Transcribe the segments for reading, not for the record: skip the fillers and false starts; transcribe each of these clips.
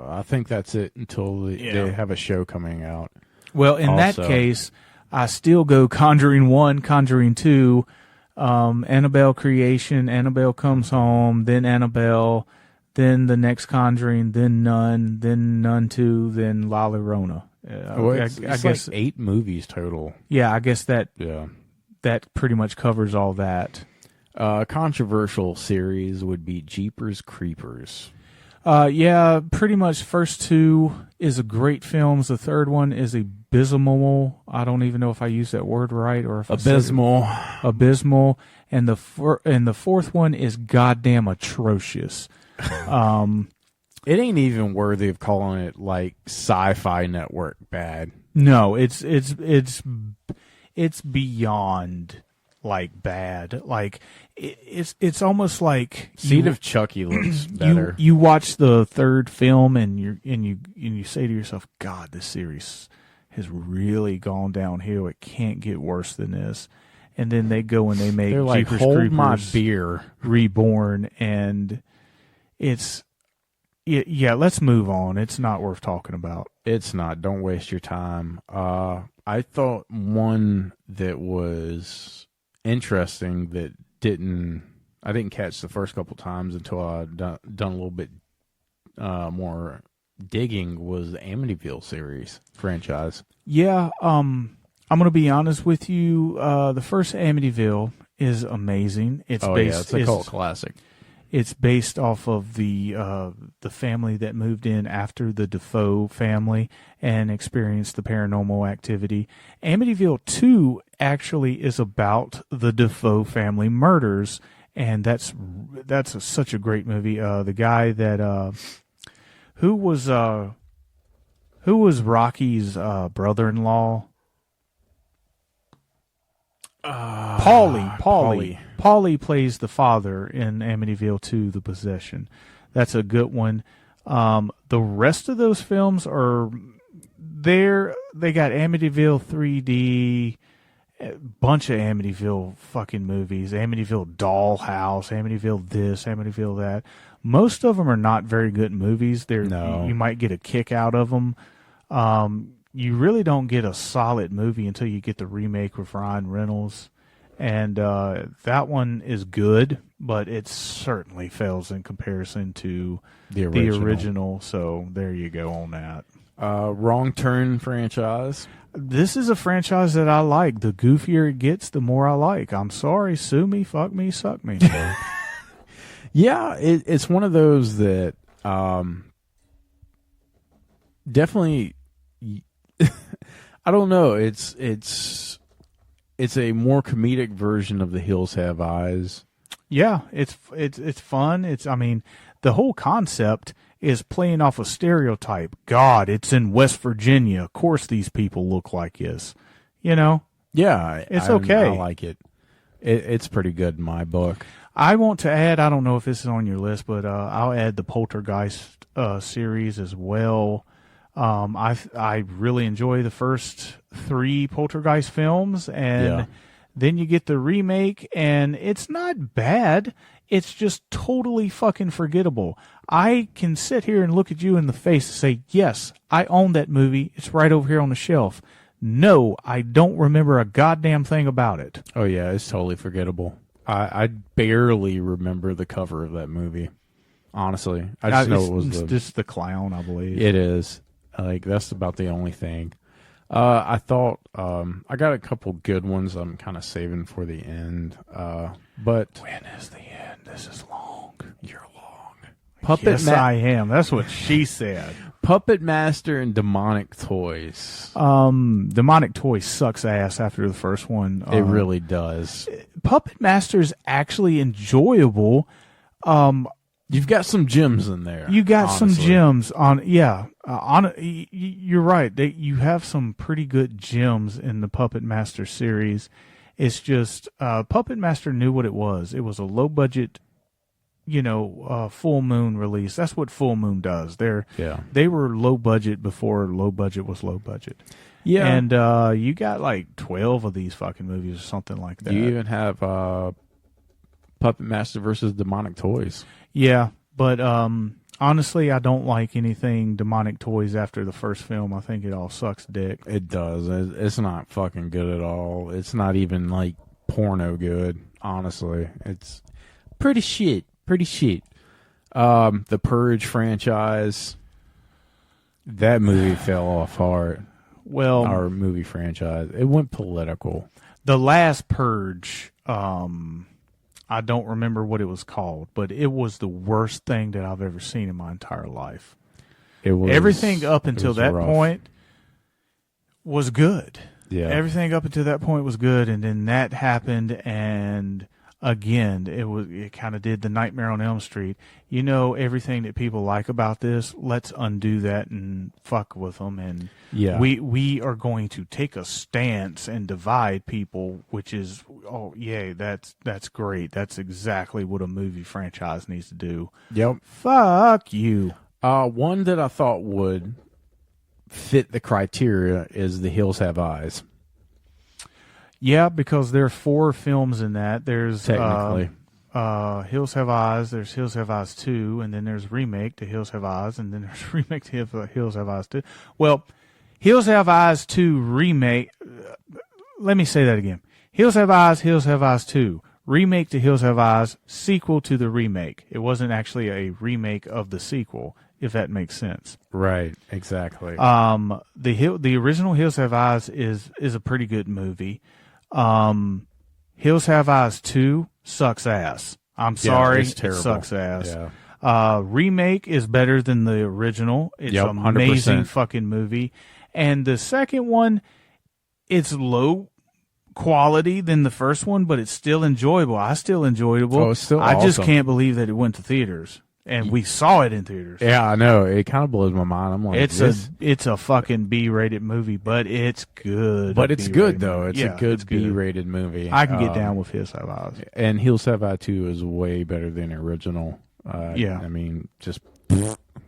I think that's it until they have a show coming out. Well, in that case, I still go Conjuring 1, Conjuring 2, Annabelle Creation, Annabelle Comes Home, then Annabelle, then the next Conjuring, then Nun 2, then La Llorona. I guess like 8 movies total. Yeah, I guess that pretty much covers all that. Controversial series would be Jeepers Creepers. Yeah, pretty much. First 2 is a great films. The third one is abysmal. I don't even know if I used that word right or if abysmal. Abysmal. And the fourth one is goddamn atrocious. It ain't even worthy of calling it like Sci-Fi Network bad. No, it's beyond like bad. Like it's almost like Seed of Chucky looks better. You watch the third film and you say to yourself, God, this series has really gone downhill. It can't get worse than this. And then they go and they make They're like, Jeepers hold Creepers my beer Reborn, and it's let's move on. It's not worth talking about. It's not. Don't waste your time. I thought one that was interesting that I didn't catch the first couple times until I done a little bit more digging was the Amityville series franchise. Yeah, I'm going to be honest with you. The first Amityville is amazing. It's a cult classic. It's based off of the family that moved in after the Defoe family and experienced the paranormal activity. Amityville 2 actually is about the Defoe family murders, and that's such a great movie. The guy that who was Rocky's brother-in-law? Paulie. Paulie plays the father in Amityville 2, The Possession. That's a good one. The rest of those films are there. They got Amityville 3D, a bunch of Amityville fucking movies, Amityville Dollhouse, Amityville this, Amityville that. Most of them are not very good movies. You might get a kick out of them. You really don't get a solid movie until you get the remake with Ryan Reynolds. And that one is good, but it certainly fails in comparison to the original. So there you go on that. Wrong Turn franchise. This is a franchise that I like. The goofier it gets, the more I like. I'm sorry, sue me, fuck me, suck me. Yeah, it's one of those that definitely. I don't know. It's a more comedic version of The Hills Have Eyes. Yeah, it's fun. The whole concept is playing off a stereotype. God, it's in West Virginia. Of course these people look like this. You know? Yeah. It's okay. I like it. It's pretty good in my book. I want to add, I don't know if this is on your list, but I'll add the Poltergeist series as well. I really enjoy the first 3 Poltergeist films, and then you get the remake, and it's not bad. It's just totally fucking forgettable. I can sit here and look at you in the face and say, yes, I own that movie. It's right over here on the shelf. No, I don't remember a goddamn thing about it. Oh, yeah, it's totally forgettable. I barely remember the cover of that movie, honestly. I just know it was just the clown, I believe. It is. Like, that's about the only thing. I thought I got a couple good ones I'm kind of saving for the end. But when is the end? This is long. You're long. I am. That's what she said. Puppet Master and Demonic Toys. Demonic Toys sucks ass after the first one. It really does. Puppet Master's actually enjoyable. You've got some gems in there. You got some gems on, you're right. You have some pretty good gems in the Puppet Master series. It's just Puppet Master knew what it was. It was a low budget, Full Moon release. That's what Full Moon does. They were low budget before low budget was low budget. Yeah, and you got like 12 of these fucking movies or something like that. You even have Puppet Master versus Demonic Toys. Yeah, but Honestly, I don't like anything demonic toys after the first film. I think it all sucks dick. It does. It's not fucking good at all. It's not even like porno good. Honestly, it's pretty shit. Pretty shit. The Purge franchise. That movie fell off hard. Well, Our movie franchise. It went political. the last Purge, I don't remember what it was called, but it was the worst thing that I've ever seen in my entire life. It was Everything up until that rough. point was good. Yeah. Everything up until that point was good, and then that happened, and again, it kind of did the Nightmare on Elm Street. You know, everything that people like about this, let's undo that and fuck with them, and Yeah. we are going to take a stance and divide people, which is, oh yay, that's great. That's exactly what a movie franchise needs to do. Yep. Fuck you. One that I thought would fit the criteria is The Hills Have Eyes. Yeah, because there are 4 films in that. There's Technically. Hills Have Eyes. There's Hills Have Eyes 2, and then there's remake to Hills Have Eyes, and then there's remake to Hills Have Eyes 2. Well, Hills Have Eyes 2 remake. Let me say that again. Hills Have Eyes 2 remake to Hills Have Eyes, sequel to the remake. It wasn't actually a remake of the sequel, if that makes sense. Right. Exactly. The original Hills Have Eyes is a pretty good movie. Hills Have Eyes 2 sucks ass. I'm sorry, it's terrible. it sucks ass. Yeah. Remake is better than the original. It's Yep, an amazing 100%. fucking movie. And the second one, it's low quality than the first one, but it's still enjoyable. I still enjoyable. Oh, it's still I just awesome. can't believe that it went to theaters. And we saw it in theaters. Yeah, I know. It kind of blows my mind. I'm like, It's a fucking B-rated movie, but it's good. but it's good B-rated though. movie. It's Yeah, a good B-rated movie. I can get down with Hills Have Eyes. And Hills Have Eyes 2 is way better than the original. Yeah. I mean, just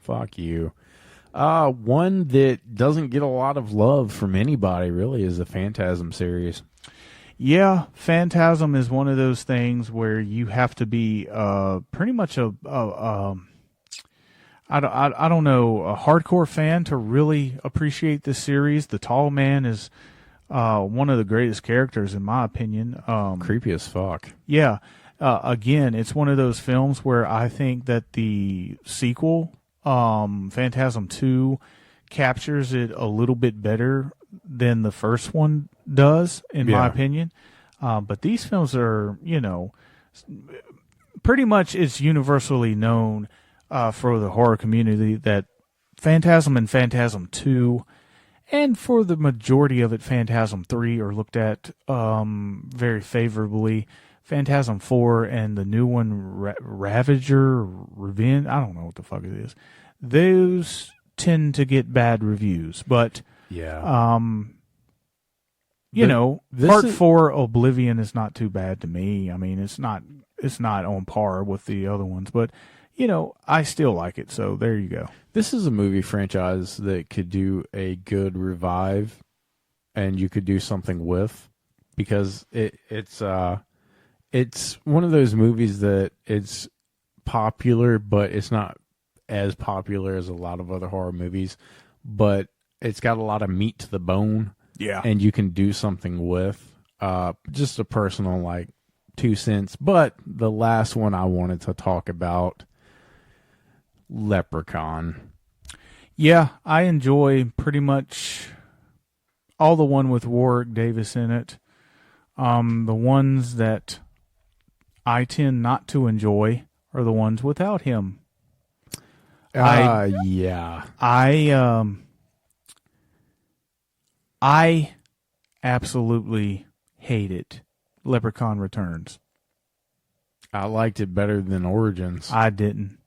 fuck you. One that doesn't get a lot of love from anybody really is the Phantasm series. Yeah, Phantasm is one of those things where you have to be pretty much a hardcore fan to really appreciate this series. The Tall Man is one of the greatest characters in my opinion. Creepy as fuck. Yeah. Again, it's one of those films where I think that the sequel, Phantasm 2, captures it a little bit better than the first one does, in my opinion. But these films are, pretty much it's universally known for the horror community that Phantasm and Phantasm 2, and for the majority of it, Phantasm 3 are looked at very favorably. Phantasm 4 and the new one, Ravager, Revenge, I don't know what the fuck it is. Those tend to get bad reviews, but Yeah. Part 4 Oblivion is not too bad to me. I mean, it's not on par with the other ones, but I still like it. So there you go. This is a movie franchise that could do a good revive, and you could do something with, because it's one of those movies that it's popular, but it's not as popular as a lot of other horror movies, but it's got a lot of meat to the bone. Yeah. And you can do something with. Just a personal 2 cents. But the last one I wanted to talk about, Leprechaun. Yeah, I enjoy pretty much all the one with Warwick Davis in it. The ones that I tend not to enjoy are the ones without him. Yeah. I absolutely hate it. Leprechaun Returns. I liked it better than Origins. I didn't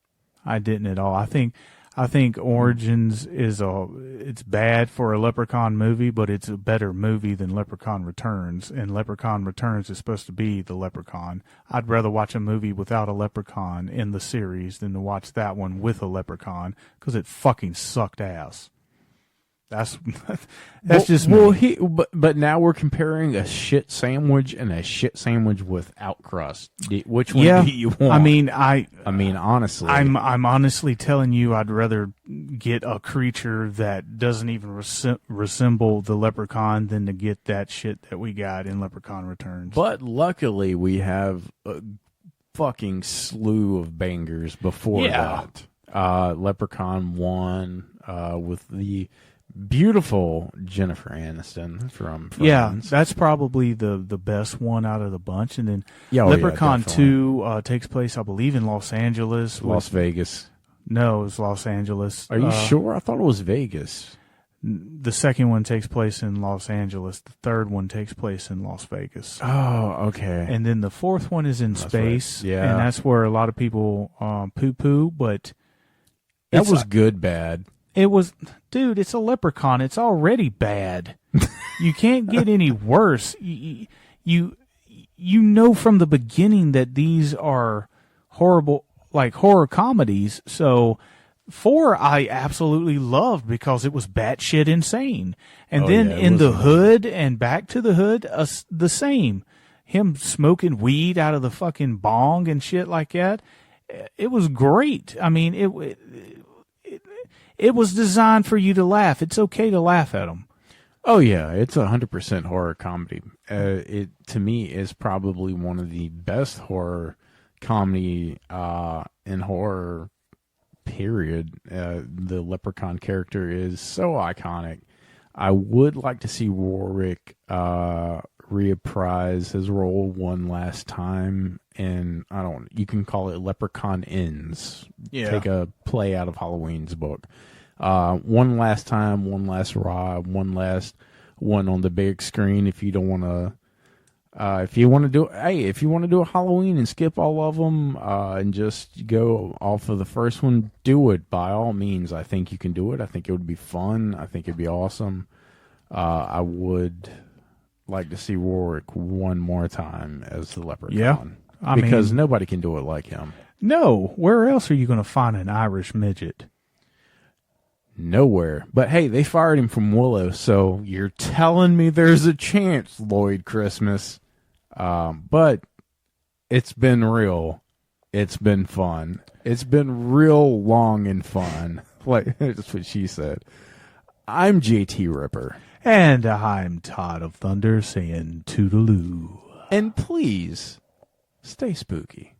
at all. I think Origins it's bad for a Leprechaun movie, but it's a better movie than Leprechaun Returns. And Leprechaun Returns is supposed to be the Leprechaun. I'd rather watch a movie without a Leprechaun in the series than to watch that one with a Leprechaun, because it fucking sucked ass. That's well, just well. me. But now we're comparing a shit sandwich and a shit sandwich without crust. Which one do you want? I mean, honestly, I'm honestly telling you, I'd rather get a creature that doesn't even resemble the leprechaun than to get that shit that we got in Leprechaun Returns. But luckily, we have a fucking slew of bangers before that. Leprechaun 1 with the beautiful Jennifer Aniston from Friends. That's probably the best one out of the bunch. And then Yeah, Leprechaun yeah, 2 takes place, I believe, in Los Angeles. Las Vegas. No, it was Los Angeles. Are you sure? I thought it was Vegas. The second one takes place in Los Angeles. The third one takes place in Las Vegas. Oh, okay. And then the fourth one is in space. Right. Yeah. And that's where a lot of people poo-poo, but... That was good bad. It was... Dude, it's a leprechaun. It's already bad. You can't get any worse. You know from the beginning that these are horrible, like horror comedies. So 4 I absolutely loved because it was batshit insane. And then in the hood and Back to the Hood, the same. Him smoking weed out of the fucking bong and shit like that. It was great. I mean, it was designed for you to laugh. It's okay to laugh at them. Oh yeah, it's 100% horror comedy. It to me is probably one of the best horror comedy in horror. Period. The Leprechaun character is so iconic. I would like to see Warwick reprise his role one last time, and you can call it Leprechaun Ends. Yeah. Take a play out of Halloween's book. One last time, one last ride, one last one on the big screen. If you don't want to, if you want to do a Halloween and skip all of them and just go off of the first one, do it by all means. I think you can do it. I think it would be fun. I think it'd be awesome. I would like to see Warwick one more time as the Leprechaun. Yeah, because nobody can do it like him. No, where else are you going to find an Irish midget? Nowhere. But hey, they fired him from Willow, so you're telling me there's a chance, Lloyd Christmas. But it's been real. It's been fun. It's been real long and fun. Like, that's what she said. I'm JT Ripper. And I'm Todd of Thunder saying toodaloo. And please, stay spooky.